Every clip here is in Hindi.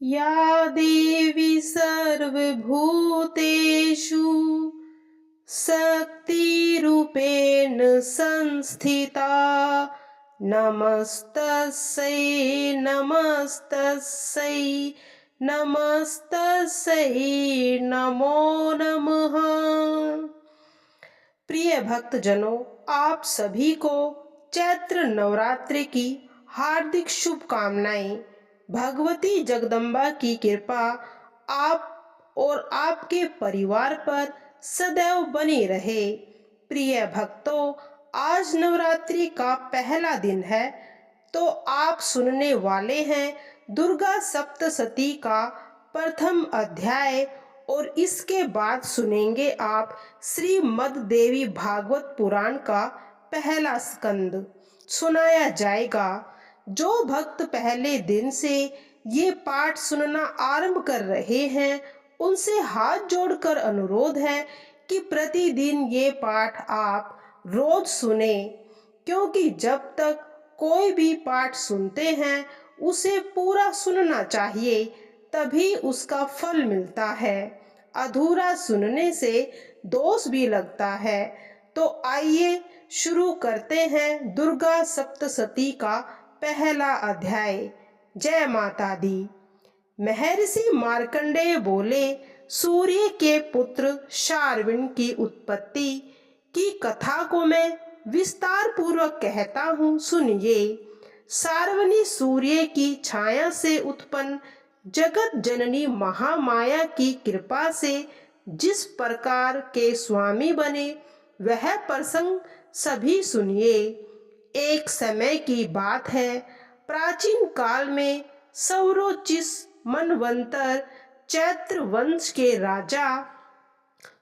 या देवी सर्वभूतेषु शक्तिरूपेण संस्थिता नमस्तस्यै नमस्तस्यै नमस्तस्यै नमो नमः। प्रिय भक्तजनों, आप सभी को चैत्र नवरात्रि की हार्दिक शुभकामनाएं। भगवती जगदम्बा की कृपा आप और आपके परिवार पर सदैव बनी रहे। प्रिय भक्तों, आज नवरात्रि का पहला दिन है, तो आप सुनने वाले हैं दुर्गा सप्तशती का प्रथम अध्याय, और इसके बाद सुनेंगे आप श्रीमद् देवी भागवत पुराण का पहला स्कंद सुनाया जाएगा। जो भक्त पहले दिन से ये पाठ सुनना आरंभ कर रहे हैं, उनसे हाथ जोड़कर अनुरोध है कि प्रतिदिन ये पाठ आप रोज सुने, क्योंकि जब तक कोई भी पाठ सुनते हैं उसे पूरा सुनना चाहिए, तभी उसका फल मिलता है। अधूरा सुनने से दोष भी लगता है। तो आइए शुरू करते हैं दुर्गा सप्तशती का पहला अध्याय। जय माता दी। महर्षि मार्कंडेय बोले, सूर्य के पुत्र शार्विन की उत्पत्ति की कथा को मैं विस्तार पूर्वक कहता हूँ, सुनिए। शार्वरी सूर्य की छाया से उत्पन्न जगत जननी महामाया की कृपा से जिस प्रकार के स्वामी बने, वह प्रसंग सभी सुनिए। एक समय की बात है, प्राचीन काल में सौरोचिस मनवंतर चैत्र वंश के राजा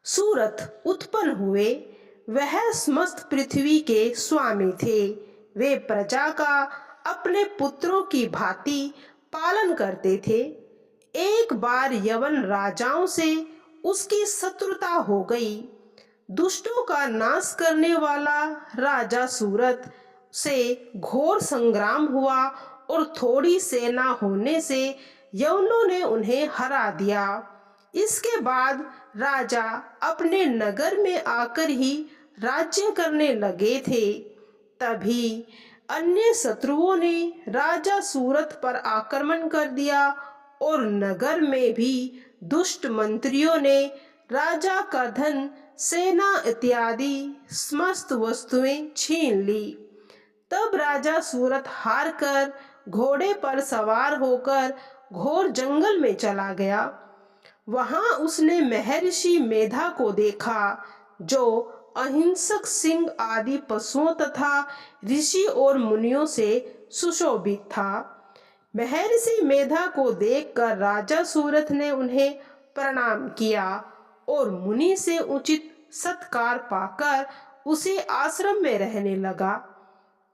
सूरथ उत्पन्न हुए। वह समस्त पृथ्वी के स्वामी थे। वे प्रजा का अपने पुत्रों की भांति पालन करते थे। एक बार यवन राजाओं से उसकी शत्रुता हो गई। दुष्टों का नाश करने वाला राजा सूरथ से घोर संग्राम हुआ, और थोड़ी सेना होने से यवनों ने उन्हें हरा दिया। इसके बाद राजा अपने नगर में आकर ही राज्य करने लगे थे। तभी अन्य शत्रुओं ने राजा सूरथ पर आक्रमण कर दिया, और नगर में भी दुष्ट मंत्रियों ने राजा का धन, सेना इत्यादि समस्त वस्तुएं छीन ली। तब राजा सूरथ हार कर घोड़े पर सवार होकर घोर जंगल में चला गया। वहां उसने महर्षि मेधा को देखा, जो अहिंसक सिंह आदि पशुओं तथा ऋषि और मुनियों से सुशोभित था। महर्षि मेधा को देखकर राजा सूरथ ने उन्हें प्रणाम किया, और मुनि से उचित सत्कार पाकर उसे आश्रम में रहने लगा।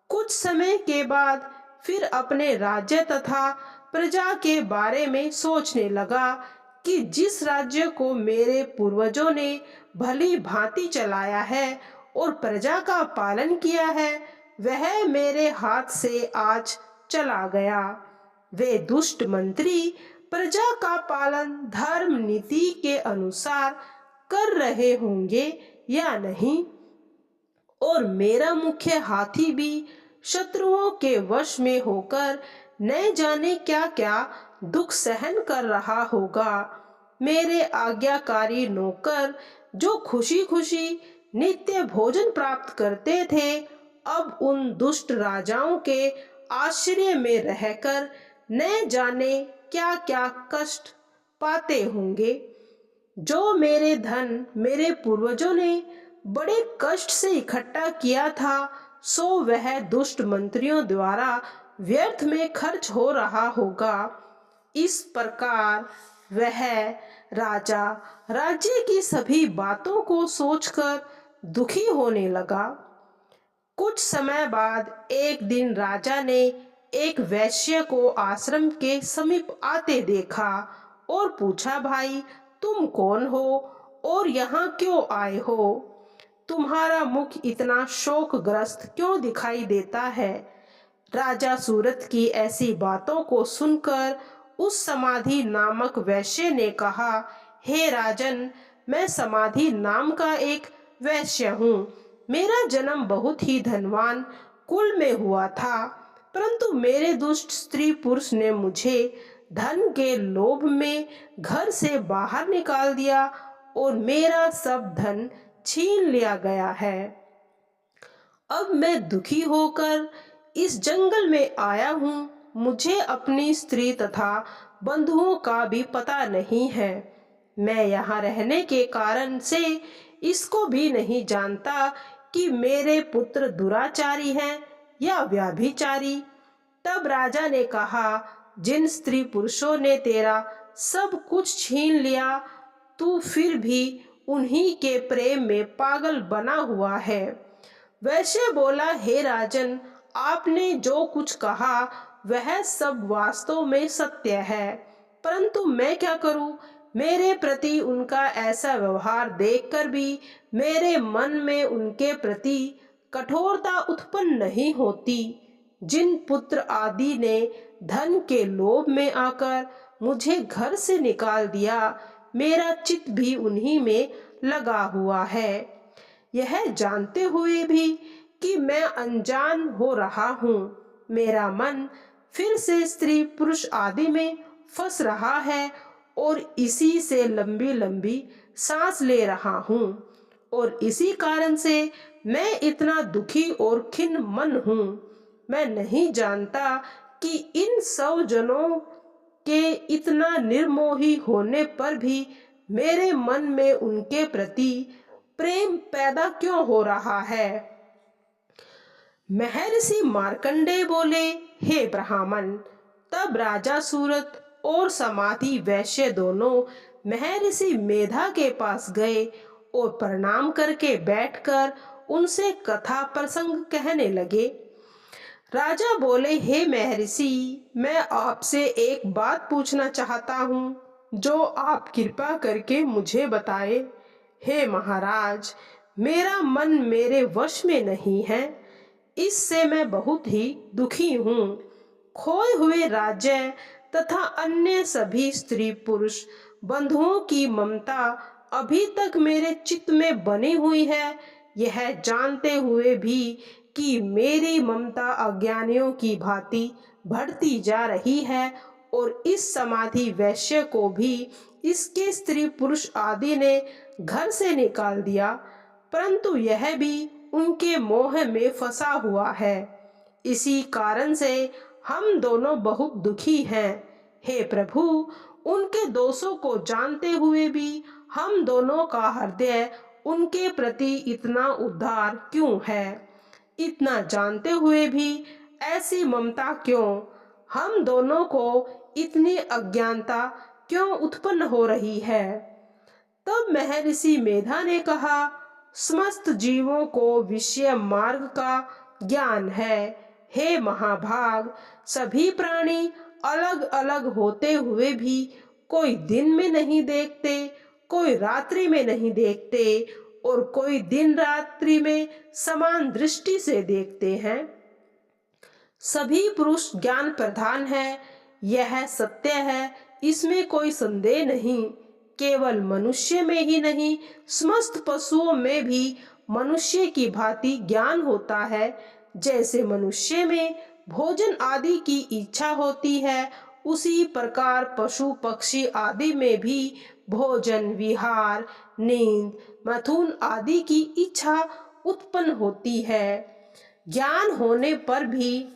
कुछ समय के बाद फिर अपने राज्य तथा प्रजा के बारे में सोचने लगा कि जिस राज्य को मेरे पूर्वजों ने भली भांति चलाया है और प्रजा का पालन किया है, वह मेरे हाथ से आज चला गया। वे दुष्ट मंत्री प्रजा का पालन धर्म नीति के अनुसार कर रहे होंगे या नहीं, और मेरा मुख्य हाथी भी शत्रुओं के वश में होकर न जाने क्या क्या दुख सहन कर रहा होगा। मेरे आज्ञाकारी नौकर जो खुशी खुशी नित्य भोजन प्राप्त करते थे, अब उन दुष्ट राजाओं के आश्रय में रहकर न जाने क्या क्या कष्ट पाते होंगे। जो मेरे धन मेरे पूर्वजों ने बड़े कष्ट से इकट्ठा किया था, सो वह दुष्ट मंत्रियों द्वारा व्यर्थ में खर्च हो रहा होगा। इस प्रकार वह राजा राज्य की सभी बातों को सोचकर दुखी होने लगा। कुछ समय बाद एक दिन राजा ने एक वैश्य को आश्रम के समीप आते देखा और पूछा, भाई तुम कौन हो और यहाँ क्यों आए हो? तुम्हारा मुख इतना शोकग्रस्त क्यों दिखाई देता है? राजा सूरथ की ऐसी बातों को सुनकर उस समाधि नामक वैश्य ने कहा, हे राजन, मैं समाधि नाम का एक वैश्य हूँ। मेरा जन्म बहुत ही धनवान कुल में हुआ था, परंतु मेरे दुष्ट स्त्री पुरुष ने मुझे धन के लोभ में घर से बाहर निकाल दिया और मेरा सब धन छीन लिया गया है। अब मैं दुखी होकर इस जंगल में आया हूँ। मुझे अपनी स्त्री तथा बंधुओं का भी पता नहीं है। मैं यहाँ रहने के कारण से इसको भी नहीं जानता कि मेरे पुत्र दुराचारी हैं या व्याभिचारी। तब राजा ने कहा, जिन स्त्री पुरुषों ने तेरा सब कुछ छीन लिया, तू फिर भी उन्हीं के प्रेम में पागल बना हुआ है। वैश्य बोला, हे राजन, आपने जो कुछ कहा वह सब वास्तव में सत्य है, परंतु मैं क्या करूं? मेरे प्रति उनका ऐसा व्यवहार देखकर भी मेरे मन में उनके प्रति कठोरता उत्पन्न नहीं होती। जिन पुत्र आदि ने धन के लोभ में आकर मुझे घर से निकाल दिया, मेरा चित्त भी उन्हीं में लगा हुआ है। यह जानते हुए भी कि मैं अनजान हो रहा हूँ, मेरा मन फिर से स्त्री पुरुष आदि में फंस रहा है और इसी से लंबी लंबी सांस ले रहा हूँ, और इसी कारण से मैं इतना दुखी और खिन्न मन हूँ। मैं नहीं जानता कि इन 100 जनों के इतना निर्मोही होने पर भी मेरे मन में उनके प्रति प्रेम पैदा क्यों हो रहा है। महर्षि मार्कंडेय बोले, हे ब्राह्मण, तब राजा सूरत और समाधि वैश्य दोनों महर्षि मेधा के पास गए और प्रणाम करके बैठकर उनसे कथा प्रसंग कहने लगे। राजा बोले, हे महर्षि, मैं आपसे एक बात पूछना चाहता हूँ, जो आप कृपा करके मुझे बताए। हे महाराज, मेरा मन मेरे वश में नहीं है, इससे मैं बहुत ही दुखी हूँ। खोए हुए राज्य तथा अन्य सभी स्त्री पुरुष बंधुओं की ममता अभी तक मेरे चित्त में बनी हुई है, यह जानते हुए भी कि मेरी ममता अज्ञानियों की भांति बढ़ती जा रही है, और इस समाधि वैश्य को भी इसके स्त्री पुरुष आदि ने घर से निकाल दिया, परंतु यह भी उनके मोह में फंसा हुआ है। इसी कारण से हम दोनों बहुत दुखी हैं। हे प्रभु, उनके दोषों को जानते हुए भी हम दोनों का हृदय उनके प्रति इतना उदार क्यों है? इतना जानते हुए भी ऐसी ममता क्यों? हम दोनों को इतनी अज्ञानता क्यों उत्पन्न हो रही है? तब महर्षि मेधा ने कहा, समस्त जीवों को विषय मार्ग का ज्ञान है। हे महाभाग, सभी प्राणी अलग अलग होते हुए भी कोई दिन में नहीं देखते, कोई रात्रि में नहीं देखते, और कोई दिन रात्रि में समान दृष्टि से देखते हैं। सभी पुरुष ज्ञान प्रधान है, यह सत्य है, इसमें कोई संदेह नहीं। केवल मनुष्य में ही नहीं, समस्त पशुओं में भी मनुष्य की भांति ज्ञान होता है। जैसे मनुष्य में भोजन आदि की इच्छा होती है, उसी प्रकार पशु पक्षी आदि में भी भोजन, विहार, नींद, मैथुन आदि की इच्छा उत्पन्न होती है। ज्ञान होने पर भी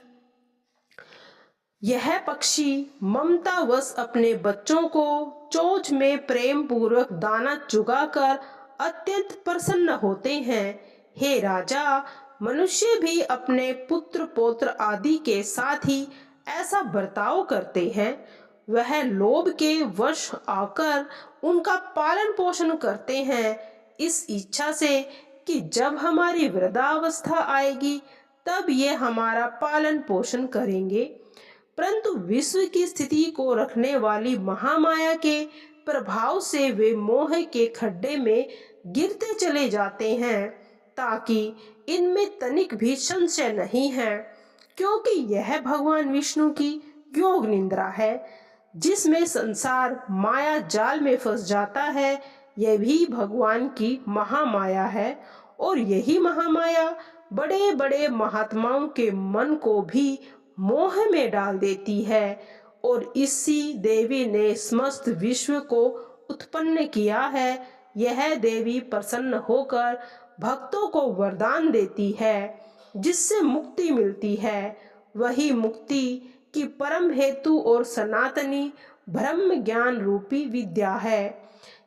यह पक्षी ममतावश अपने बच्चों को चोंच में प्रेम पूर्वक दाना चुगाकर अत्यंत प्रसन्न होते हैं। हे राजा, मनुष्य भी अपने पुत्र पौत्र आदि के साथ ही ऐसा बर्ताव करते हैं। वह लोभ के वश आकर उनका पालन पोषण करते हैं, इस इच्छा से कि जब हमारी वृद्धावस्था आएगी तब ये हमारा पालन पोषण करेंगे। परंतु विश्व की स्थिति को रखने वाली महामाया के प्रभाव से वे मोह के खड्डे में गिरते चले जाते हैं, ताकि इनमें तनिक भी संशय नहीं है, क्योंकि यह भगवान विष्णु की योग निंद्रा है। जिसमें संसार माया जाल में फंस जाता है, यह भी भगवान की महामाया है। और यही महामाया बड़े बड़े महात्माओं के मन को भी मोह में डाल देती है। और इसी देवी ने समस्त विश्व को उत्पन्न किया है। यह देवी प्रसन्न होकर भक्तों को वरदान देती है, जिससे मुक्ति मिलती है। वही मुक्ति की परम हेतु और सनातनी ब्रह्म ज्ञान रूपी विद्या है।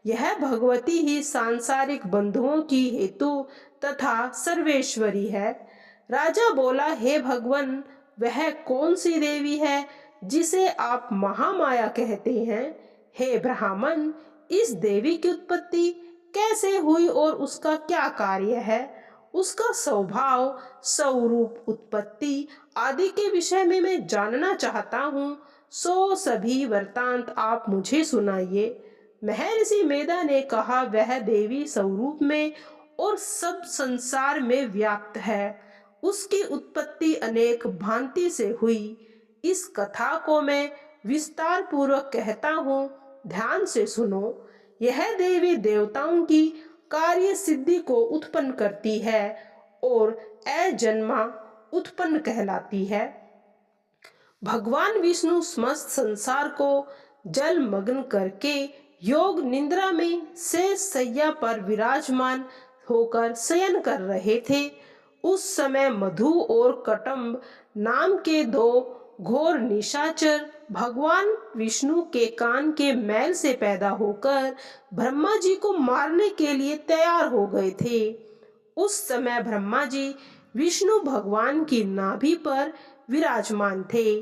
यह भगवती ही सांसारिक बंधुओं की हेतु तथा सर्वेश्वरी है। राजा बोला, हे भगवान, वह कौन सी देवी है जिसे आप महामाया कहते हैं? हे ब्राह्मण, इस देवी की उत्पत्ति कैसे हुई और उसका क्या कार्य है? उसका स्वभाव, स्वरूप, उत्पत्ति आदि के विषय में मैं जानना चाहता हूँ। सो सभी वृत्तांत आप मुझे सुनाइए। महर्षि मेधा ने कहा, वह देवी स्वरूप में और सब संसार में व्याप्त है। उसकी उत्पत्ति अनेक भांति से हुई। इस कथा को मैं विस्तार पूर्वक कहता हूँ, ध्यान से सुनो। यह देवी देवताओं की कार्य सिद्धि को उत्पन्न करती है और अजन्मा उत्पन्न कहलाती है। भगवान विष्णु समस्त संसार को जलमग्न करके योग निद्रा में शेष शैया पर विराजमान होकर शयन कर रहे थे। उस समय मधु और कटम्ब नाम के दो घोर निशाचर भगवान विष्णु के कान के मैल से पैदा होकर ब्रह्मा जी को मारने के लिए तैयार हो गए थे। उस समय ब्रह्मा जी विष्णु भगवान की नाभि पर विराजमान थे।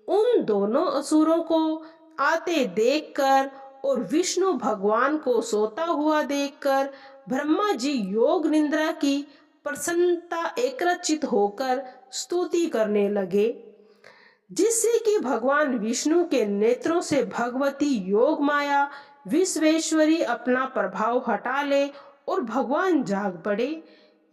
उन दोनों असुरों को आते देखकर और विष्णु भगवान को सोता हुआ देखकर ब्रह्मा जी योग निद्रा की प्रसन्नता एकाग्रचित होकर स्तुति करने लगे, जिससे कि भगवान विष्णु के नेत्रों से भगवती योग माया विश्वेश्वरी अपना प्रभाव हटा ले और भगवान जाग पड़े।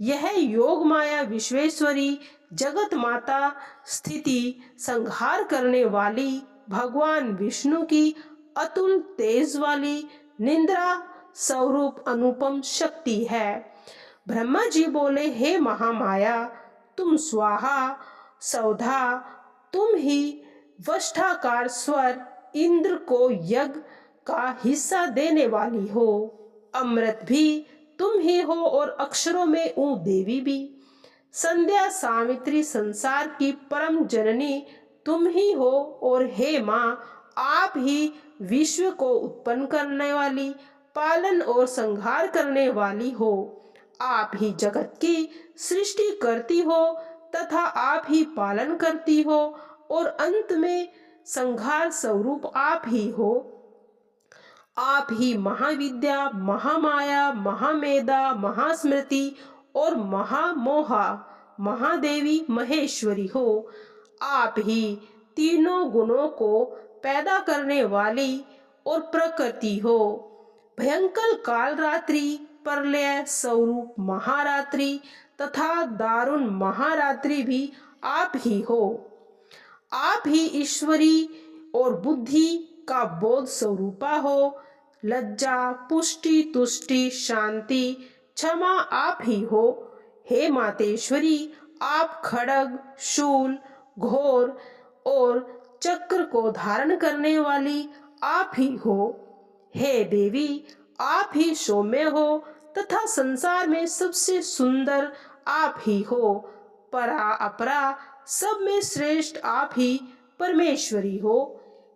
यह योग माया विश्वेश्वरी जगत माता स्थिति संहार करने वाली भगवान विष्णु की अतुल तेज वाली निद्रा स्वरूप अनुपम शक्ति है। ब्रह्मा जी बोले, हे महामाया, तुम स्वाहा सौधा, तुम ही वष्ठाकार स्वर इंद्र को यज्ञ का हिस्सा देने वाली हो। अमृत भी तुम ही हो और अक्षरों में ऊ देवी भी। संध्या सावित्री संसार की परम जननी तुम ही हो। और हे माँ, आप ही विश्व को उत्पन्न करने वाली, पालन और संहार करने वाली हो। आप ही जगत की सृष्टि करती हो तथा आप ही पालन करती हो और अंत में संहार स्वरूप आप ही हो। आप ही महाविद्या, महामाया, महामेधा, महास्मृति और महामोहा, महादेवी, महेश्वरी हो। आप ही तीनों गुणों को पैदा करने वाली और प्रकृति हो। भयंकर काल रात्रि, प्रलय स्वरूप महारात्रि तथा दारुण महारात्रि भी आप ही हो। आप ही ईश्वरी और बुद्धि का बोध स्वरूपा हो। लज्जा, पुष्टि, तुष्टि, शांति, क्षमा आप ही हो। हे मातेश्वरी, आप खड्ग, शूल, घोर और चक्र को धारण करने वाली आप ही हो। हे देवी, आप ही सौम्य हो तथा संसार में सबसे सुंदर आप ही हो। परा अपरा सब में श्रेष्ठ आप ही परमेश्वरी हो।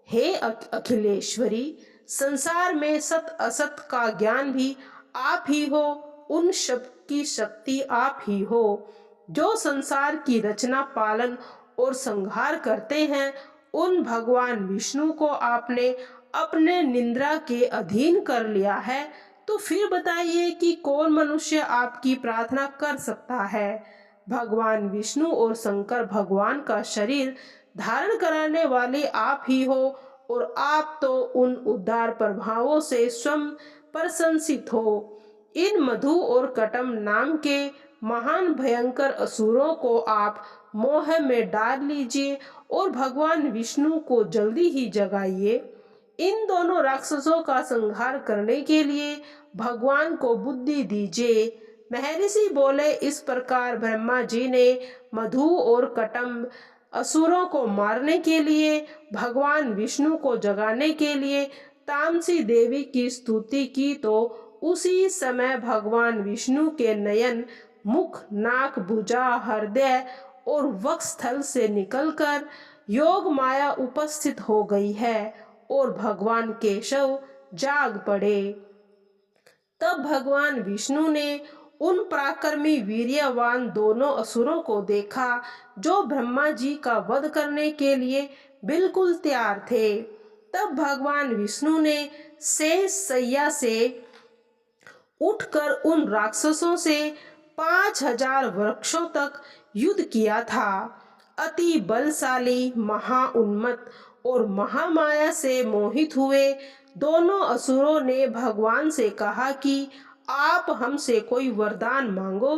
हे अखिलेश्वरी, संसार में सत असत का ज्ञान भी आप ही हो। उन सब की शक्ति आप ही हो जो संसार की रचना, पालन और संहार करते हैं। उन भगवान विष्णु को आपने अपने निद्रा के अधीन कर लिया है, तो फिर बताइए कि कौन मनुष्य आपकी प्रार्थना कर सकता है। भगवान विष्णु और शंकर भगवान का शरीर धारण कराने वाले आप ही हो और आप तो उन उदार प्रभावों से स्वयं प्रशंसित हो। इन मधु और कटम नाम के महान भयंकर असुरों को आप मोह में डाल लीजिए और भगवान विष्णु को जल्दी ही जगाइए। इन दोनों राक्षसों का संहार करने के लिए भगवान को बुद्धि दीजिए। महर्षि बोले, इस प्रकार ब्रह्मा जी ने मधु और कटम्ब असुरों को मारने के लिए, भगवान विष्णु को जगाने के लिए तामसी देवी की स्तुति की, तो उसी समय भगवान विष्णु के नयन, मुख, नाक, भुजा, हृदय और वक्षस्थल से निकलकर योग माया उपस्थित हो गई है और भगवान केशव जाग पड़े। तब भगवान विष्णु ने उन पराक्रमी वीर्यवान दोनों असुरों को देखा जो ब्रह्मा जी का वध करने के लिए बिल्कुल तैयार थे। तब भगवान विष्णु ने शेष शैया से उठकर उन राक्षसों से 5000 वृक्षों तक युद्ध किया था। अति बलशाली, महाउन्मत्त और महामाया से मोहित हुए दोनों असुरों ने भगवान से कहा कि आप हमसे कोई वरदान मांगो।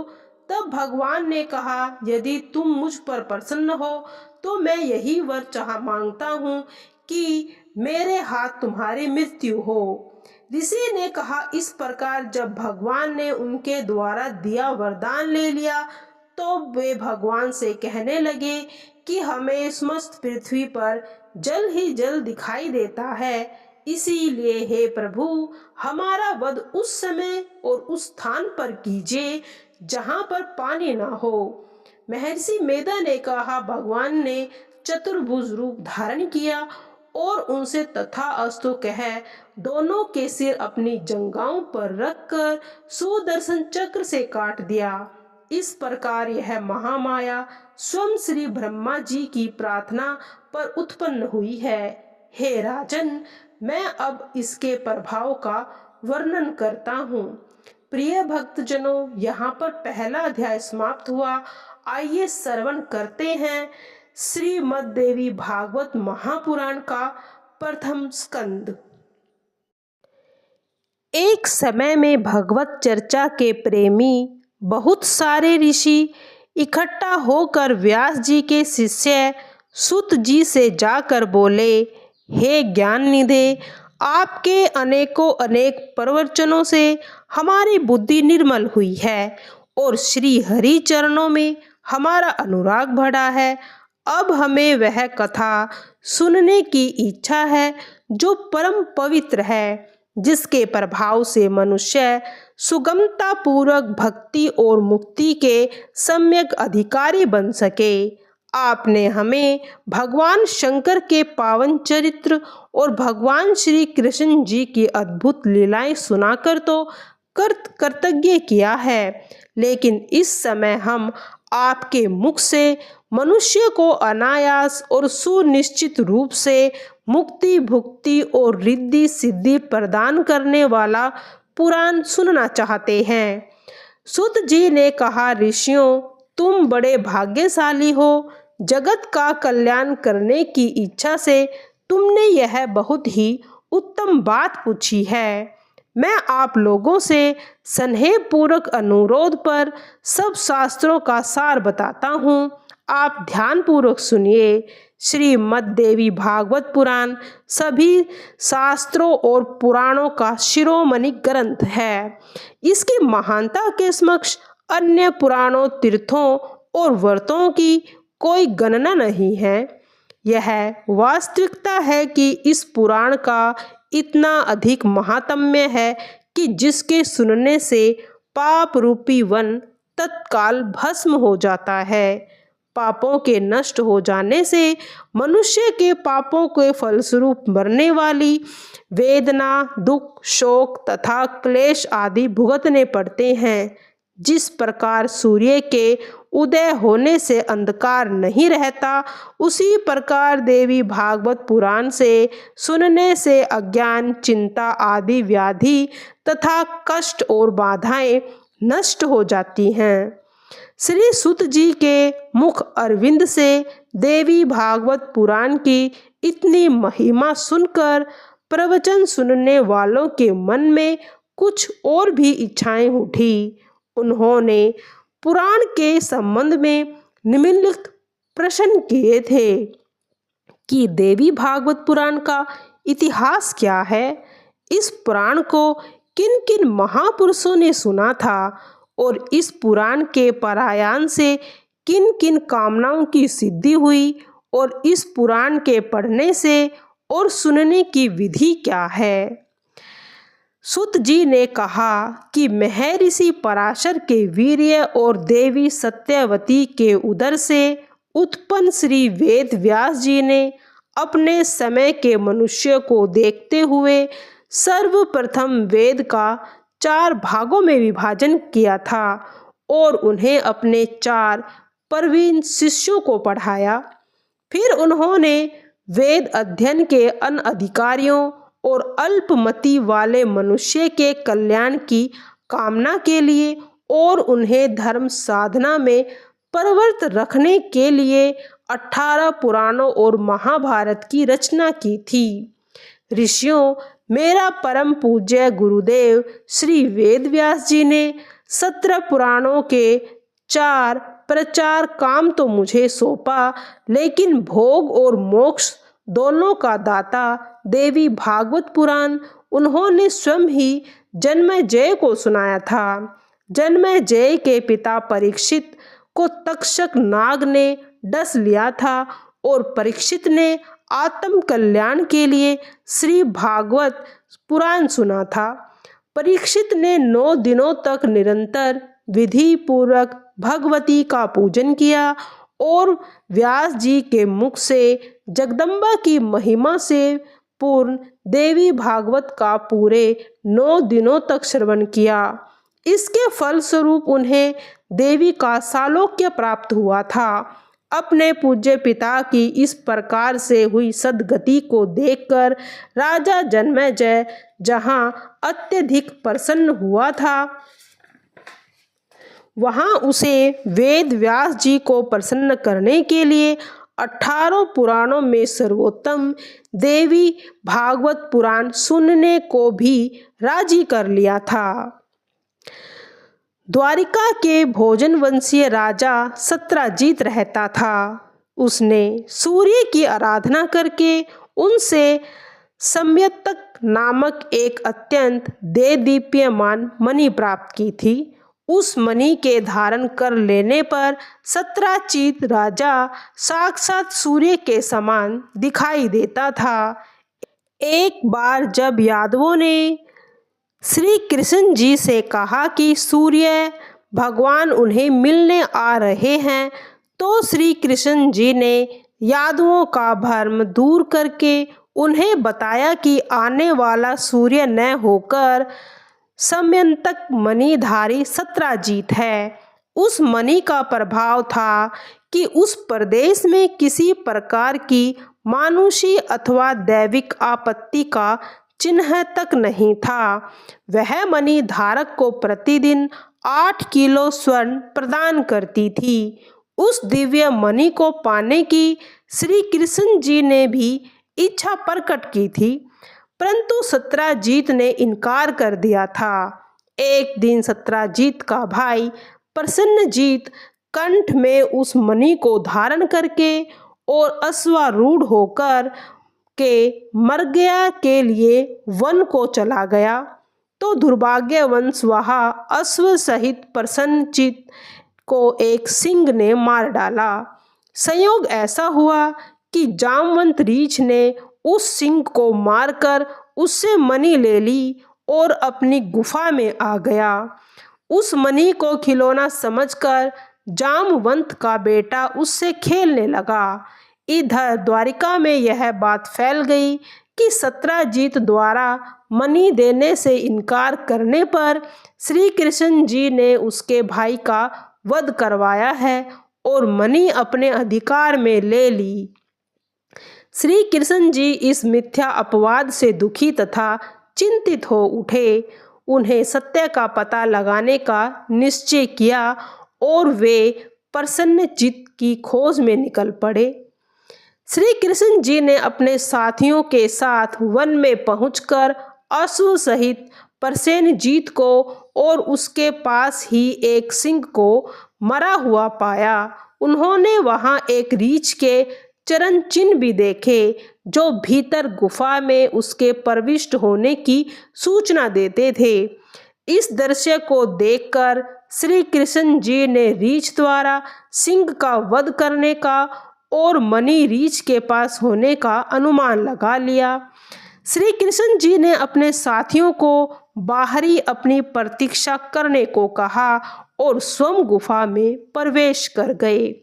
तब भगवान ने कहा, यदि तुम मुझ पर प्रसन्न हो तो मैं यही वर मांगता हूँ कि मेरे हाथ तुम्हारी मृत्यु हो। ऋषि ने कहा, इस प्रकार जब भगवान ने उनके द्वारा दिया वरदान ले लिया तो वे भगवान से कहने लगे कि हमें समस्त पृथ्वी पर जल ही जल दिखाई देता है, इसीलिए हे प्रभु, हमारा वध उस समय और उस स्थान पर कीजिए जहाँ पर पानी ना हो। महर्षि मेधा ने कहा, भगवान ने चतुर्भुज रूप धारण किया और उनसे तथास्तु कह दोनों के सिर अपनी जंघाओं पर रखकर सुदर्शन चक्र से काट दिया। इस प्रकार यह महामाया स्वयं श्री ब्रह्मा जी की प्रार्थना पर उत्पन्न हुई है। हे राजन, मैं अब इसके प्रभाव का वर्णन करता हूँ। प्रिय भक्तजनों, यहाँ पर पहला अध्याय समाप्त हुआ। आइए श्रवण करते हैं श्रीमद् देवी भागवत महापुराण का प्रथम स्कंद। एक समय में भगवत चर्चा के प्रेमी बहुत सारे ऋषि इकट्ठा होकर व्यास जी के शिष्य सूत जी से जाकर बोले, हे ज्ञान निधे, आपके अनेकों अनेक प्रवचनों से हमारी बुद्धि निर्मल हुई है और श्री हरि चरणों में हमारा अनुराग बढ़ा है। अब हमें वह कथा सुनने की इच्छा है जो परम पवित्र है, जिसके प्रभाव से मनुष्य सुगमता पूर्वक भक्ति और मुक्ति के सम्यक अधिकारी बन सके। आपने हमें भगवान शंकर के पावन चरित्र और भगवान श्री कृष्ण जी की अद्भुत लीलाएं सुनाकर तो कृतज्ञ किया है, लेकिन इस समय हम आपके मुख से मनुष्य को अनायास और सुनिश्चित रूप से मुक्ति, भुक्ति और रिद्धि सिद्धि प्रदान करने वाला पुराण सुनना चाहते हैं। सूत जी ने कहा, ऋषियों, तुम बड़े भाग्यशाली हो। जगत का कल्याण करने की इच्छा से तुमने यह बहुत ही उत्तम बात पूछी है। मैं आप लोगों से स्नेह पूर्वक अनुरोध पर सब शास्त्रों का सार बताता हूँ। आप ध्यान पूर्वक सुनिए। श्रीमद् देवी भागवत पुराण सभी शास्त्रों और पुराणों का शिरोमणि ग्रंथ है। इसकी महानता के समक्ष अन्य पुराणों, तीर्थों और व्रतों की कोई गणना नहीं है। यह वास्तविकता है कि इस पुराण का इतना अधिक महात्म्य है कि जिसके सुनने से पाप रूपी वन तत्काल भस्म हो जाता है। पापों के नष्ट हो जाने से मनुष्य के पापों के फलस्वरूप मरने वाली वेदना, दुख, शोक तथा क्लेश आदि भुगतने पड़ते हैं। जिस प्रकार सूर्य के उदय होने से अंधकार नहीं रहता, उसी प्रकार देवी भागवत पुराण से सुनने से अज्ञान, चिंता आदि व्याधि तथा कष्ट और बाधाएं नष्ट हो जाती हैं। श्री सूत जी के मुख अरविंद से देवी भागवत पुराण की इतनी महिमा सुनकर प्रवचन सुनने वालों के मन में कुछ और भी इच्छाएं उठी। उन्होंने पुराण के संबंध में निम्नलिखित प्रश्न किए थे कि देवी भागवत पुराण का इतिहास क्या है, इस पुराण को किन किन महापुरुषों ने सुना था और इस पुराण के पारायण से किन किन कामनाओं की सिद्धि हुई और इस पुराण के पढ़ने से और सुनने की विधि क्या है। सूत जी ने कहा कि महर्षि पराशर के वीर्य और देवी सत्यवती के उदर से उत्पन्न श्री वेद व्यास जी ने अपने समय के मनुष्य को देखते हुए सर्वप्रथम वेद का 4 भागों में विभाजन किया था और उन्हें अपने 4 प्रवीण शिष्यों को पढ़ाया। फिर उन्होंने वेद अध्ययन के अनधिकारियों और अल्पमति वाले मनुष्य के कल्याण की कामना के लिए और उन्हें धर्म साधना में प्रवृत्त रखने के लिए 18 पुराणों और महाभारत की रचना की थी। ऋषियों, मेरा परम पूज्य गुरुदेव श्री वेद व्यास जी ने 17 पुराणों के 4 प्रचार काम तो मुझे सौंपा, लेकिन भोग और मोक्ष दोनों का दाता देवी भागवत पुराण उन्होंने स्वयं ही जन्मेजय को सुनाया था। जन्मेजय के पिता परीक्षित को तक्षक नाग ने डस लिया था और परीक्षित ने आत्म कल्याण के लिए श्री भागवत पुराण सुना था। परीक्षित ने 9 दिनों तक निरंतर विधि पूर्वक भगवती का पूजन किया और व्यास जी के मुख से जगदम्बा की महिमा से पूर्ण देवी भागवत का पूरे 9 दिनों तक श्रवण किया। इसके फलस्वरूप उन्हें देवी का सालोक्य प्राप्त हुआ था। अपने पूज्य पिता की इस प्रकार से हुई सद्गति को देखकर राजा जन्मेजय जहाँ अत्यधिक प्रसन्न हुआ था, वहाँ उसे वेद व्यास जी को प्रसन्न करने के लिए 18 पुराणों में सर्वोत्तम देवी भागवत पुराण सुनने को भी राजी कर लिया था। द्वारिका के भोजन वंशीय राजा सत्राजीत रहता था। उसने सूर्य की आराधना करके उनसे सम्यक्तक नामक एक अत्यंत देदीप्यमान मणि प्राप्त की थी। उस मणि के धारण कर लेने पर सत्राजीत राजा साक्षात सूर्य के समान दिखाई देता था। एक बार जब यादवों ने श्री कृष्ण जी से कहा कि सूर्य भगवान उन्हें मिलने आ रहे हैं, तो श्री कृष्ण जी ने यादवों का भ्रम दूर करके उन्हें बताया कि आने वाला सूर्य न होकर सम्यक्तक मणिधारी सत्राजीत है। उस मणि का प्रभाव था कि उस प्रदेश में किसी प्रकार की मानुषी अथवा दैविक आपत्ति का चिन्ह तक नहीं था। वह मणि धारक को प्रतिदिन 8 किलो स्वर्ण प्रदान करती थी। उस दिव्य मणि को पाने की श्री कृष्ण जी ने भी इच्छा प्रकट की थी, परंतु सत्राजीत ने इनकार कर दिया था। एक दिन सत्राजीत का भाई प्रसन्नजीत कंठ में उस मणि को धारण करके और अश्वारूढ़ होकर के मर्ग्या के लिए वन को चला गया, तो दुर्भाग्यवश वहाँ अश्व सहित प्रसन्नजीत को एक सिंह ने मार डाला। संयोग ऐसा हुआ कि जामवंत रीछ ने उस सिंह को मारकर उससे मणि ले ली और अपनी गुफा में आ गया। उस मणि को खिलौना समझकर जामवंत का बेटा उससे खेलने लगा। इधर द्वारिका में यह बात फैल गई कि सत्राजीत द्वारा मणि देने से इनकार करने पर श्री कृष्ण जी ने उसके भाई का वध करवाया है और मणि अपने अधिकार में ले ली। श्री कृष्ण जी इस मिथ्या अपवाद से दुखी तथा चिंतित हो उठे। उन्हें सत्य का पता लगाने का निश्चय किया और वे प्रसन्नजीत की खोज में निकल पड़े। श्री कृष्ण जी ने अपने साथियों के साथ वन में पहुंचकर अश्व सहित प्रसेनजीत को और उसके पास ही एक सिंह को मरा हुआ पाया। उन्होंने वहां एक रीछ के चरण चिन्ह भी देखे जो भीतर गुफा में उसके प्रविष्ट होने की सूचना देते थे। इस दृश्य को देखकर श्री कृष्ण जी ने रीछ द्वारा सिंह का वध करने का और मणि रीछ के पास होने का अनुमान लगा लिया। श्री कृष्ण जी ने अपने साथियों को बाहरी अपनी प्रतीक्षा करने को कहा और स्वयं गुफा में प्रवेश कर गए।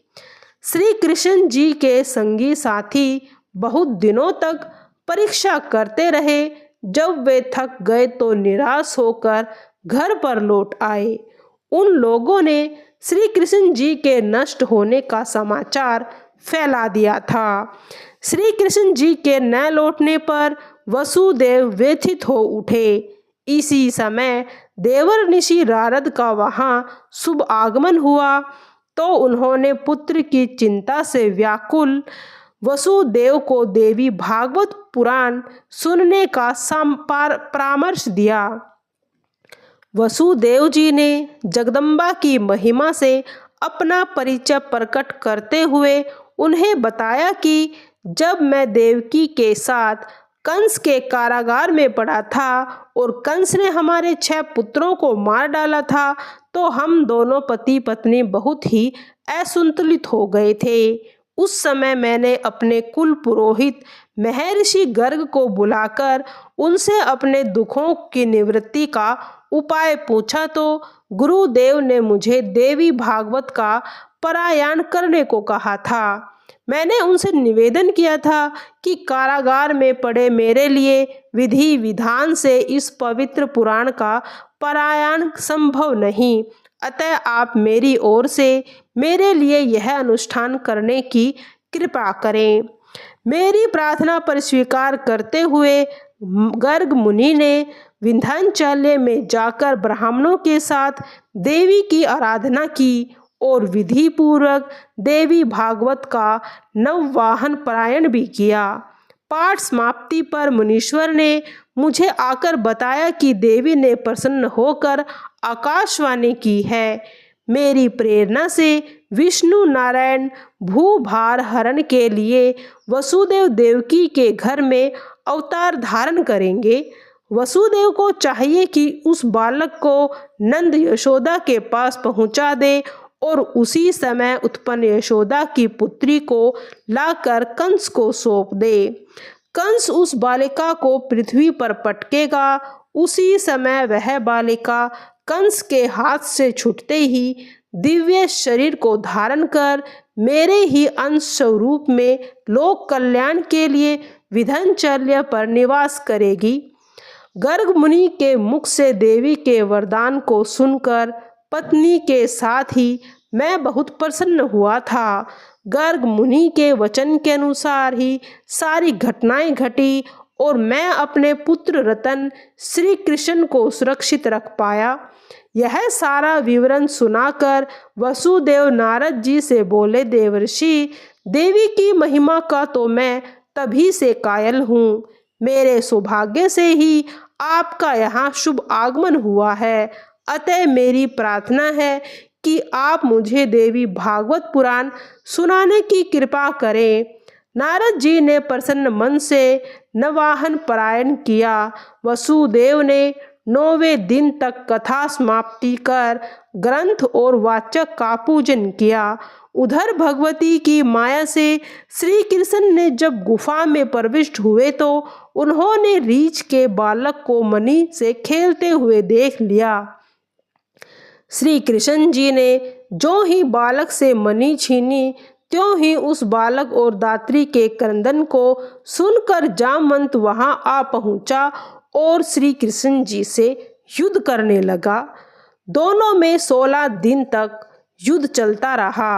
श्री कृष्ण जी के संगी साथी बहुत दिनों तक परीक्षा करते रहे। जब वे थक गए तो निराश होकर घर पर लौट आए। उन लोगों ने श्री कृष्ण जी के नष्ट होने का समाचार फैला दिया था। श्री कृष्ण जी के न लौटने पर वसुदेव व्यथित हो उठे। इसी समय देवर ऋषि नारद का वहां शुभ आगमन हुआ तो उन्होंने पुत्र की चिंता से व्याकुल वसुदेव को देवी भागवत पुराण सुनने का परामर्श दिया। वसुदेव जी ने जगदम्बा की महिमा से अपना परिचय प्रकट करते हुए उन्हें बताया कि जब मैं देवकी के साथ कंस के कारागार में पड़ा था और कंस ने हमारे 6 पुत्रों को मार डाला था तो हम दोनों पति पत्नी बहुत ही असंतुलित हो गए थे। उस समय मैंने अपने कुल पुरोहित महर्षि गर्ग को बुलाकर उनसे अपने दुखों की निवृत्ति का उपाय पूछा तो गुरुदेव ने मुझे देवी भागवत का पारायण करने को कहा था। मैंने उनसे निवेदन किया था कि कारागार में पड़े मेरे लिए विधि विधान से इस पवित्र पुराण का पारायण संभव नहीं, अतः आप मेरी ओर से मेरे लिए यह अनुष्ठान करने की कृपा करें। मेरी प्रार्थना पर स्वीकार करते हुए गर्ग मुनि ने विंध्याचल में जाकर ब्राह्मणों के साथ देवी की आराधना की और विधि पूर्वक देवी भागवत का नववाहन पारायण भी किया। पाठ समाप्ति पर मुनीश्वर ने मुझे आकर बताया कि देवी ने प्रसन्न होकर आकाशवाणी की है। मेरी प्रेरणा से विष्णु नारायण भूभार हरण के लिए वसुदेव देवकी के घर में अवतार धारण करेंगे। वसुदेव को चाहिए कि उस बालक को नंद यशोदा के पास पहुंचा दे और उसी समय उत्पन्न यशोदा की पुत्री को लाकर कंस को सौंप दे। कंस उस बालिका को पृथ्वी पर पटकेगा। उसी समय वह बालिका कंस के हाथ से छूटते ही दिव्य शरीर को धारण कर मेरे ही अंश स्वरूप में लोक कल्याण के लिए विंध्याचल पर निवास करेगी। गर्ग मुनि के मुख से देवी के वरदान को सुनकर पत्नी के साथ ही मैं बहुत प्रसन्न हुआ था। गर्ग मुनि के वचन के अनुसार ही सारी घटनाएं घटी और मैं अपने पुत्र रतन श्री कृष्ण को सुरक्षित रख पाया। यह सारा विवरण सुनाकर वसुदेव नारद जी से बोले, देवर्षि, देवी की महिमा का तो मैं तभी से कायल हूँ। मेरे सौभाग्य से ही आपका यहाँ शुभ आगमन हुआ है, अतः मेरी प्रार्थना है कि आप मुझे देवी भागवत पुराण सुनाने की कृपा करें। नारद जी ने प्रसन्न मन से नवाहन पारायण किया। वसुदेव ने 9वें दिन तक कथा समाप्ति कर ग्रंथ और वाचक का पूजन किया। उधर भगवती की माया से श्री कृष्ण ने जब गुफा में प्रविष्ट हुए तो उन्होंने रीछ के बालक को मणि से खेलते हुए देख लिया। श्री कृष्ण जी ने जो ही बालक से मणि छीनी त्यों ही उस बालक और दात्री के क्रंदन को सुनकर जामवंत वहां आ पहुंचा और श्री कृष्ण जी से युद्ध करने लगा। दोनों में 16 दिन तक युद्ध चलता रहा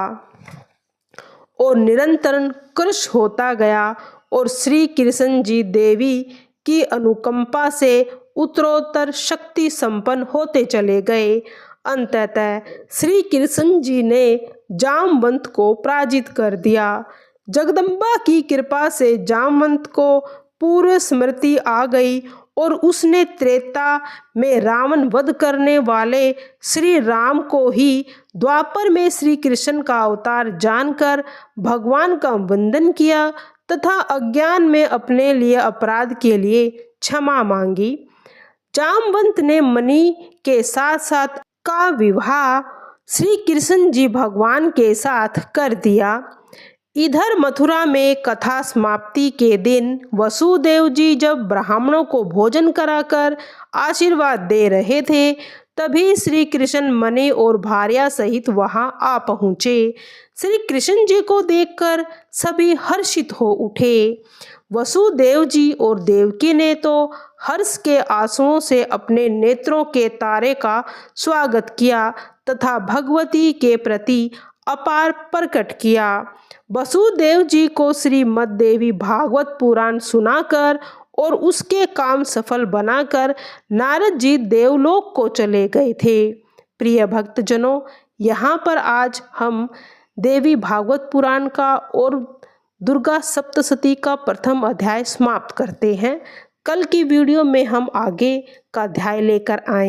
और निरंतर कृश होता गया और श्री कृष्ण जी देवी की अनुकंपा से उत्तरोत्तर शक्ति संपन्न होते चले गए। अंततः श्री कृष्ण जी ने जामवंत को पराजित कर दिया। जगदम्बा की कृपा से जामवंत को पूर्व स्मृति आ गई और उसने त्रेता में रावण वध करने वाले श्री राम को ही द्वापर में श्री कृष्ण का अवतार जानकर भगवान का वंदन किया तथा अज्ञान में अपने लिए अपराध के लिए क्षमा मांगी। जामवंत ने मणि के साथ साथ का विवाह श्री कृष्ण जी भगवान के साथ कर दिया। इधर मथुरा में कथा समाप्ति के दिन वसुदेव जी जब ब्राह्मणों को भोजन कराकर आशीर्वाद दे रहे थे, तभी श्री कृष्ण मणि और भार्या सहित वहां आ पहुँचे। श्री कृष्ण जी को देखकर सभी हर्षित हो उठे। वसुदेव जी और देवकी ने तो हर्ष के आंसुओं से अपने नेत्रों के तारे का स्वागत किया तथा भगवती के प्रति अपार प्रकट किया। वसुदेव जी को श्रीमद् देवी भागवत पुराण सुनाकर और उसके काम सफल बनाकर नारद जी देवलोक को चले गए थे। प्रिय भक्तजनों, यहाँ पर आज हम देवी भागवत पुराण का और दुर्गा सप्तशती का प्रथम अध्याय समाप्त करते हैं। कल की वीडियो में हम आगे का अध्याय लेकर आए।